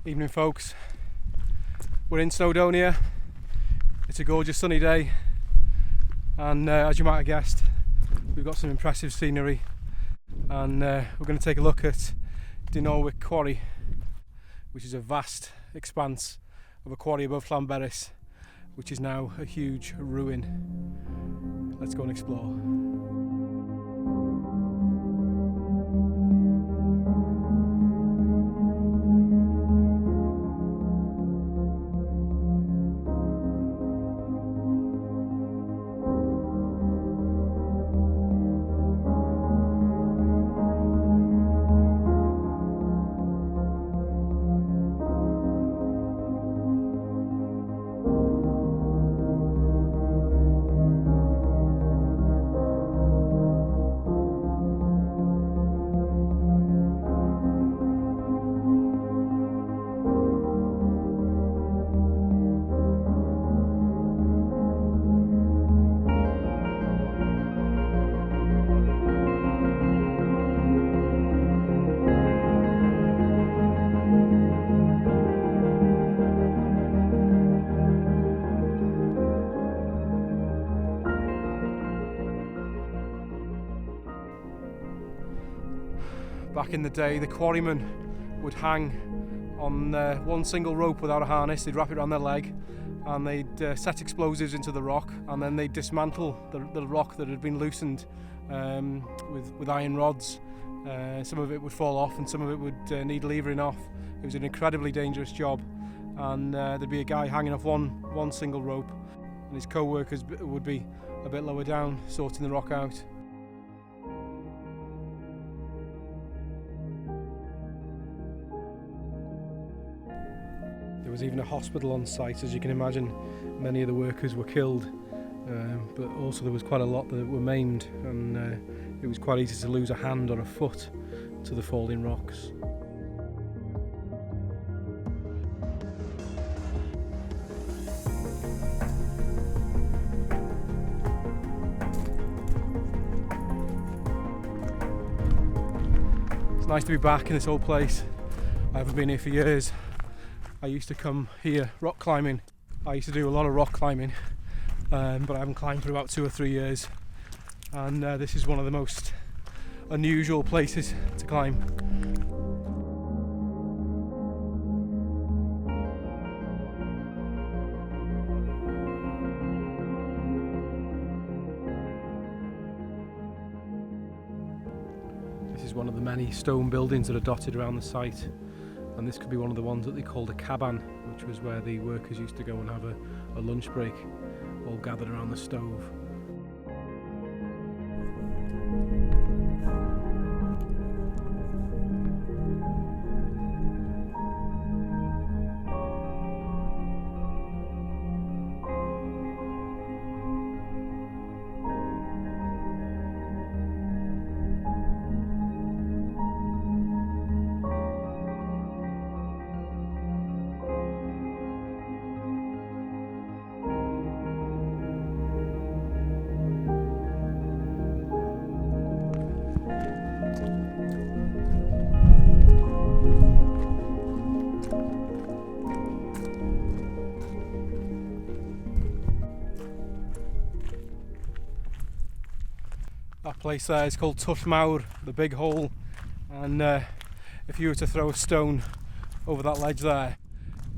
Evening folks, we're in Snowdonia. It's a gorgeous sunny day and as you might have guessed, we've got some impressive scenery and we're going to take a look at Dinorwic Quarry, which is a vast expanse of a quarry above Llanberis, which is now a huge ruin. Let's go and explore. Back in the day, the quarrymen would hang on one single rope without a harness. They'd wrap it around their leg and they'd set explosives into the rock, and then they'd dismantle the rock that had been loosened with iron rods. Some of it would fall off and some of it would need levering off. It was an incredibly dangerous job, and there'd be a guy hanging off one single rope and his co-workers would be a bit lower down sorting the rock out. There was even a hospital on site, as you can imagine. Many of the workers were killed, but also there was quite a lot that were maimed, and it was quite easy to lose a hand or a foot to the falling rocks. It's nice to be back in this old place. I haven't been here for years. I used to come here rock climbing. I used to do a lot of rock climbing, but I haven't climbed for about 2 or 3 years, and this is one of the most unusual places to climb. This is one of the many stone buildings that are dotted around the site. And this could be one of the ones that they called a caban, which was where the workers used to go and have a lunch break, all gathered around the stove. That place there is called Twll Mawr, the big hole, and if you were to throw a stone over that ledge there,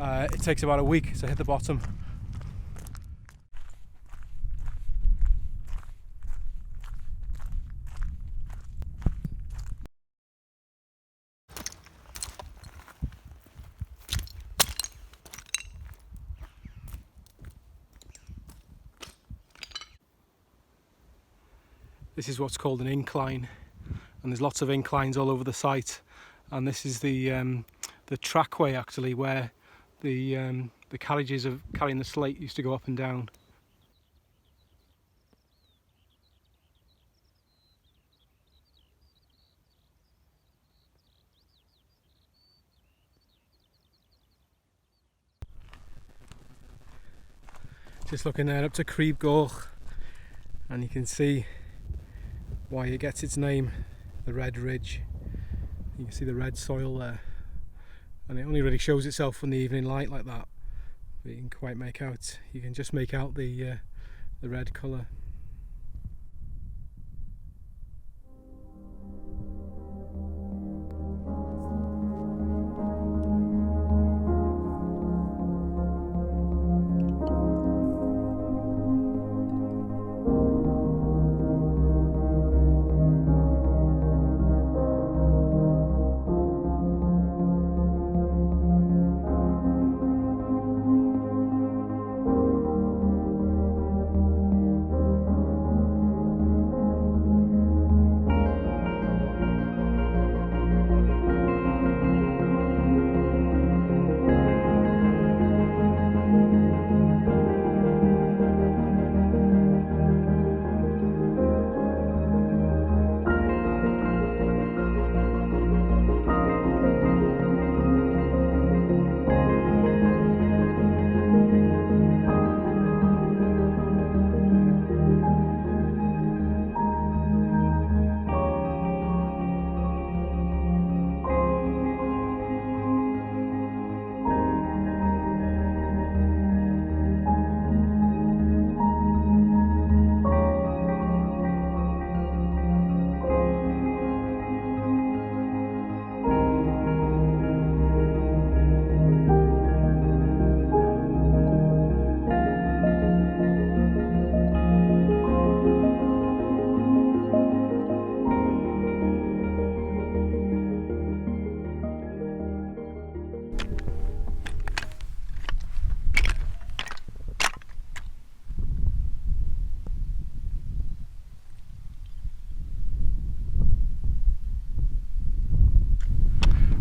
it takes about a week to hit the bottom. This is what's called an incline, and there's lots of inclines all over the site, and this is the trackway actually where the carriages of carrying the slate used to go up and down. Just looking there up to Crib Goch, and you can see why it gets its name, the red ridge. You can see the red soil there, and it only really shows itself from the evening light like that. But you can quite make out, you can just make out the red colour.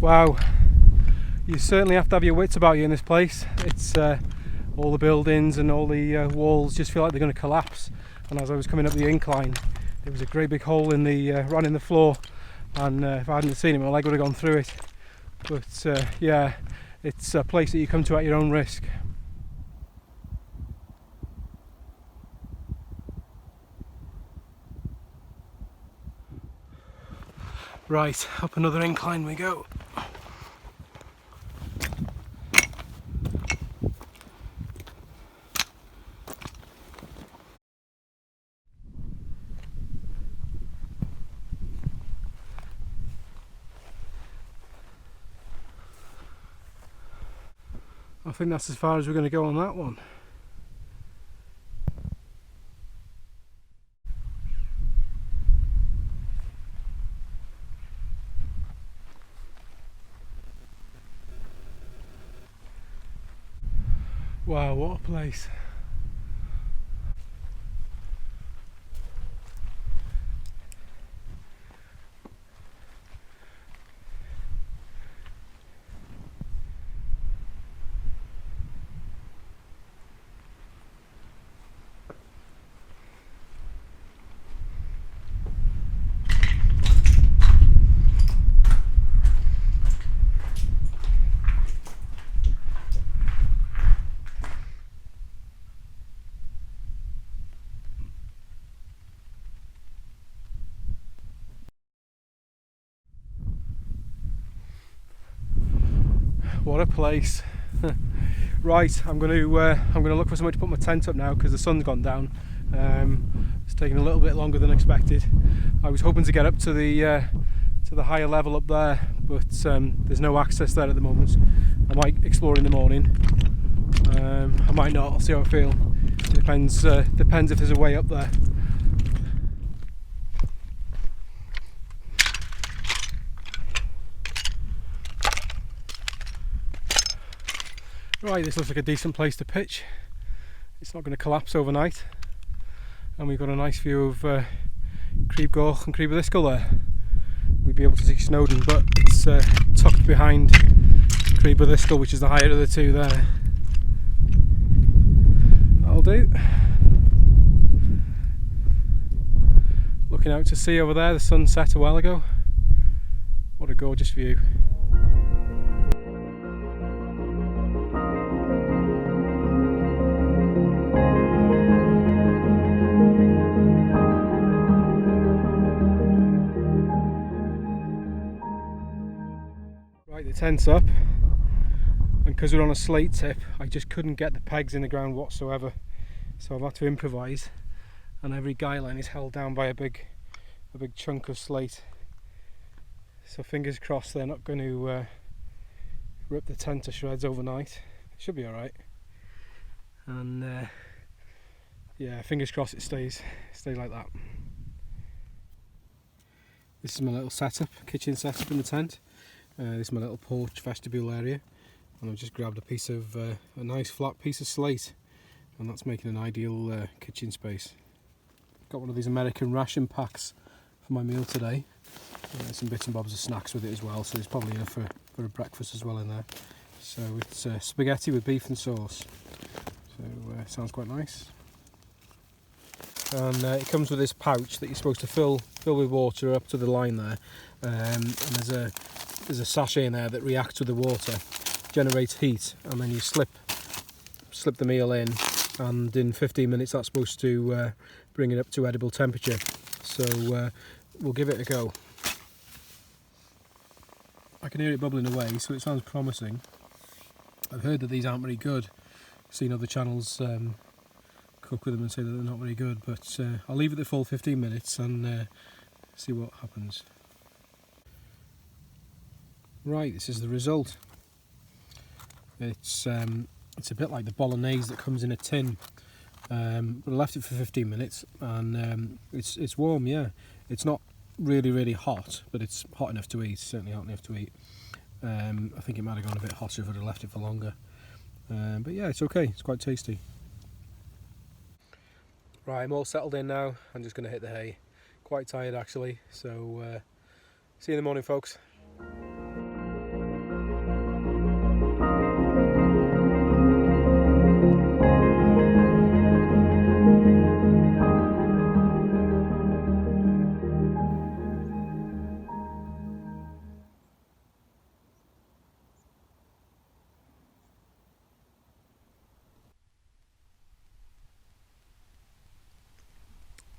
Wow, you certainly have to have your wits about you in this place. It's all the buildings and all the walls just feel like they're going to collapse. And as I was coming up the incline, there was a great big hole in the run in the floor, and if I hadn't seen it, my leg would have gone through it. But yeah, it's a place that you come to at your own risk. Right, up another incline we go. I think that's as far as we're going to go on that one. Wow, what a place. What a place. Right, I'm going to look for somewhere to put my tent up now because the sun's gone down. It's taken a little bit longer than expected. I was hoping to get up to the higher level up there, but there's no access there at the moment. I might explore in the morning. I might not. I'll see how I feel. It depends if there's a way up there. Right, this looks like a decent place to pitch. It's not going to collapse overnight, and we've got a nice view of Crib Goch and Crib there. We'd be able to see Snowdon, but it's tucked behind Crib, which is the higher of the two there. That'll do. Looking out to sea over there, the sun set a while ago. What a gorgeous view. Right, the tent's up. and because we're on a slate tip, I just couldn't get the pegs in the ground whatsoever, so I've had to improvise, and every guy line is held down by a big chunk of slate. So fingers crossed they're not going to rip the tent to shreds overnight. It should be alright. And yeah, fingers crossed it stays like that. This is my little setup, kitchen setup in the tent. This is my little porch vestibule area, and I've just grabbed a nice flat piece of slate, and that's making an ideal kitchen space. Got one of these American ration packs for my meal today. Some bits and bobs of snacks with it as well, so there's probably enough for a breakfast as well in there. So it's spaghetti with beef and sauce, so sounds quite nice. And it comes with this pouch that you're supposed to fill with water up to the line there, and there's a sachet in there that reacts with the water, generates heat, and then you slip the meal in, and in 15 minutes that's supposed to bring it up to edible temperature. So we'll give it a go. I can hear it bubbling away, so it sounds promising. I've heard that these aren't very good. I've seen other channels cook with them and say that they're not very good, but I'll leave it the full 15 minutes and see what happens. Right, this is the result. It's a bit like the bolognese that comes in a tin, but I left it for 15 minutes, and it's warm. Yeah, it's not really hot, but it's hot enough to eat. Certainly hot enough to eat. I think it might have gone a bit hotter if I'd have left it for longer, but yeah, it's okay. It's quite tasty. Right, I'm all settled in now. I'm just going to hit the hay. Quite tired actually, so see you in the morning, folks.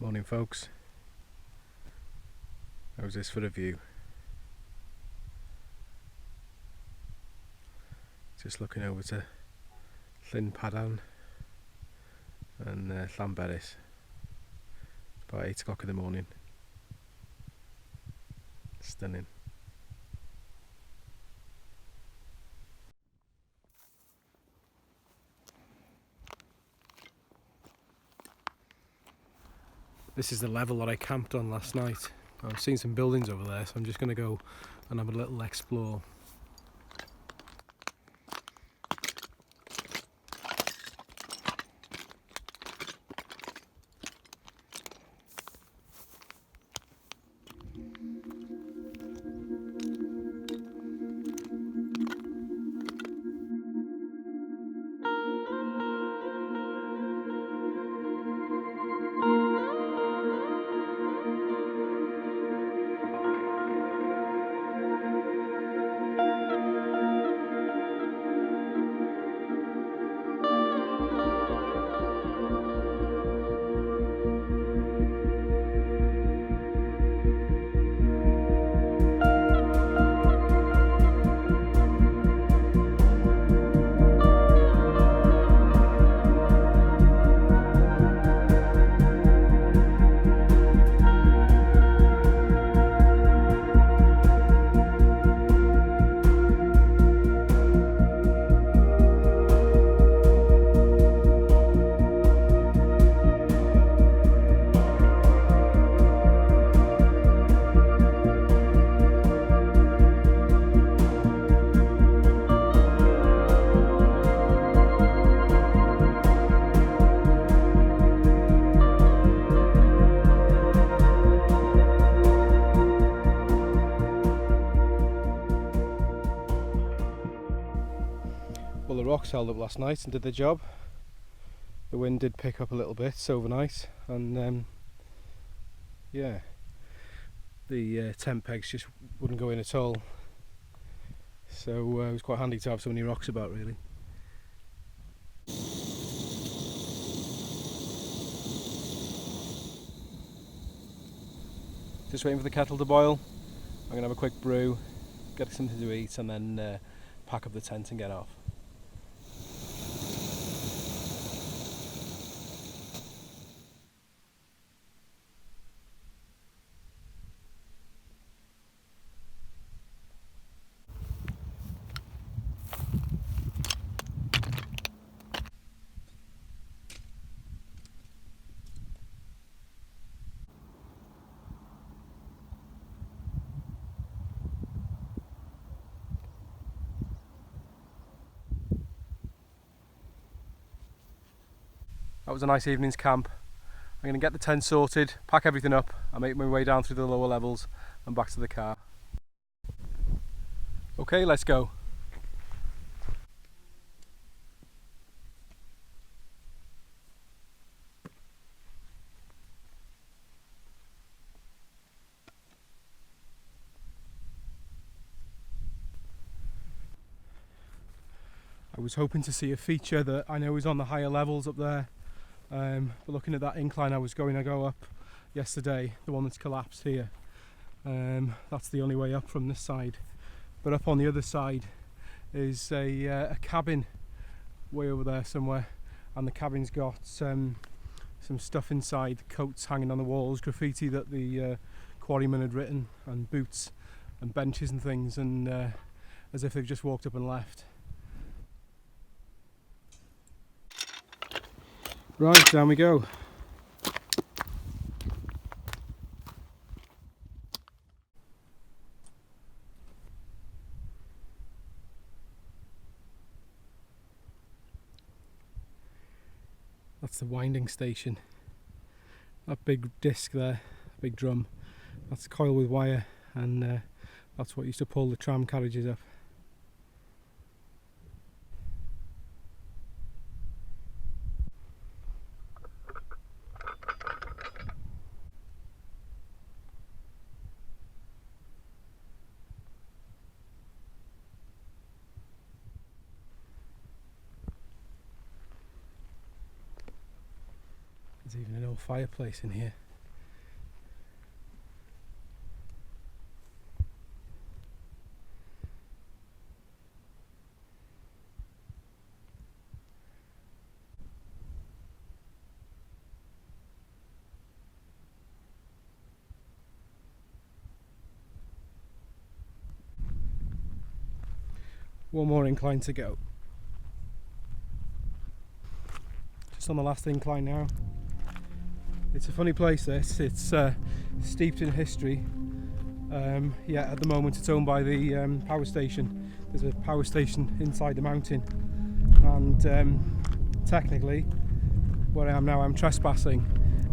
Morning, folks. How's this for a view? Just looking over to Llyn Padan and Llanberis. It's about 8 o'clock in the morning. Stunning. This is the level that I camped on last night. I've seen some buildings over there, so I'm just going to go and have a little explore. Well, the rocks held up last night and did the job. The wind did pick up a little bit overnight, and yeah, the tent pegs just wouldn't go in at all. So it was quite handy to have so many rocks about, really. Just waiting for the kettle to boil. I'm going to have a quick brew, get something to eat, and then pack up the tent and get off. That was a nice evening's camp. I'm going to get the tent sorted, pack everything up and make my way down through the lower levels and back to the car. Okay, let's go. I was hoping to see a feature that I know is on the higher levels up there, but looking at that incline I was going to go up yesterday, the one that's collapsed here, that's the only way up from this side. But up on the other side is a cabin way over there somewhere, and the cabin's got some stuff inside, coats hanging on the walls, graffiti that the quarrymen had written, and boots and benches and things, and as if they've just walked up and left. Right, down we go. That's the winding station. That big disc there, big drum, that's coiled with wire, and that's what used to pull the tram carriages up. There's even an old fireplace in here. One more incline to go. Just on the last incline now. It's a funny place this, it's steeped in history. Yeah, at the moment it's owned by the power station. There's a power station inside the mountain, and technically where I am now I'm trespassing.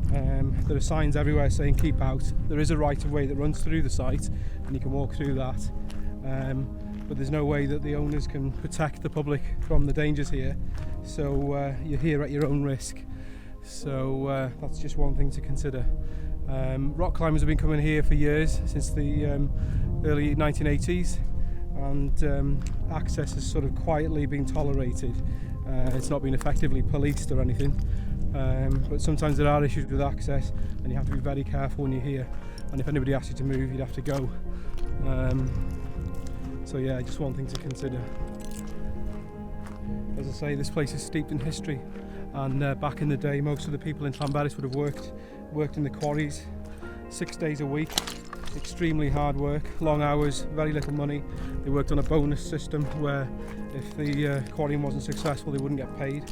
There are signs everywhere saying keep out. There is a right of way that runs through the site and you can walk through that, but there's no way that the owners can protect the public from the dangers here, so you're here at your own risk. So that's just one thing to consider. Rock climbers have been coming here for years, since the early 1980s, and access has sort of quietly been tolerated. It's not been effectively policed or anything, but sometimes there are issues with access and you have to be very careful when you're here, and if anybody asks you to move you'd have to go. So yeah, just one thing to consider. As I say, this place is steeped in history, and back in the day most of the people in Llanberis would have worked in the quarries 6 days a week. Extremely hard work, long hours, very little money. They worked on a bonus system where if the quarrying wasn't successful they wouldn't get paid.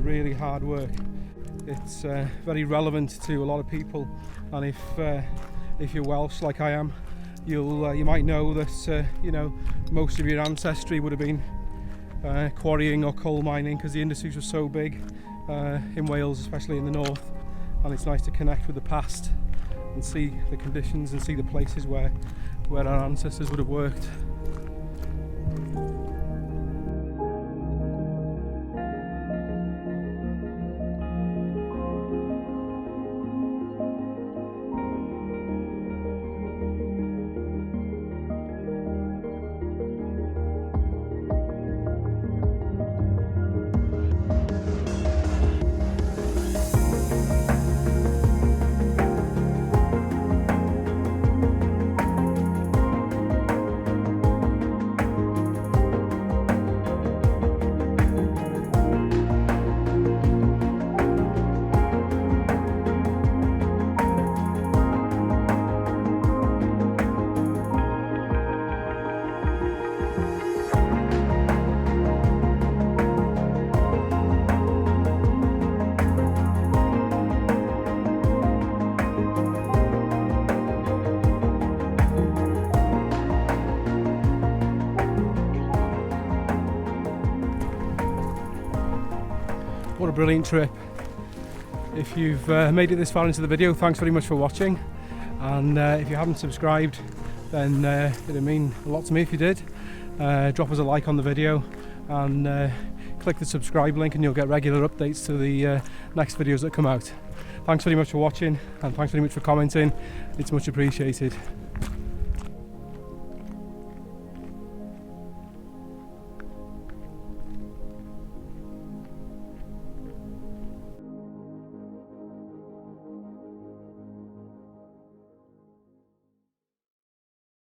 Really hard work. It's very relevant to a lot of people, and if you're Welsh like I am, you might know that you know, most of your ancestry would have been quarrying or coal mining, because the industries were so big in Wales, especially in the north, and it's nice to connect with the past and see the conditions and see the places where our ancestors would have worked. What a brilliant trip. If you've made it this far into the video, thanks very much for watching, and if you haven't subscribed, then it'd mean a lot to me if you did. Drop us a like on the video and click the subscribe link and you'll get regular updates to the next videos that come out. Thanks very much for watching, and thanks very much for commenting. It's much appreciated.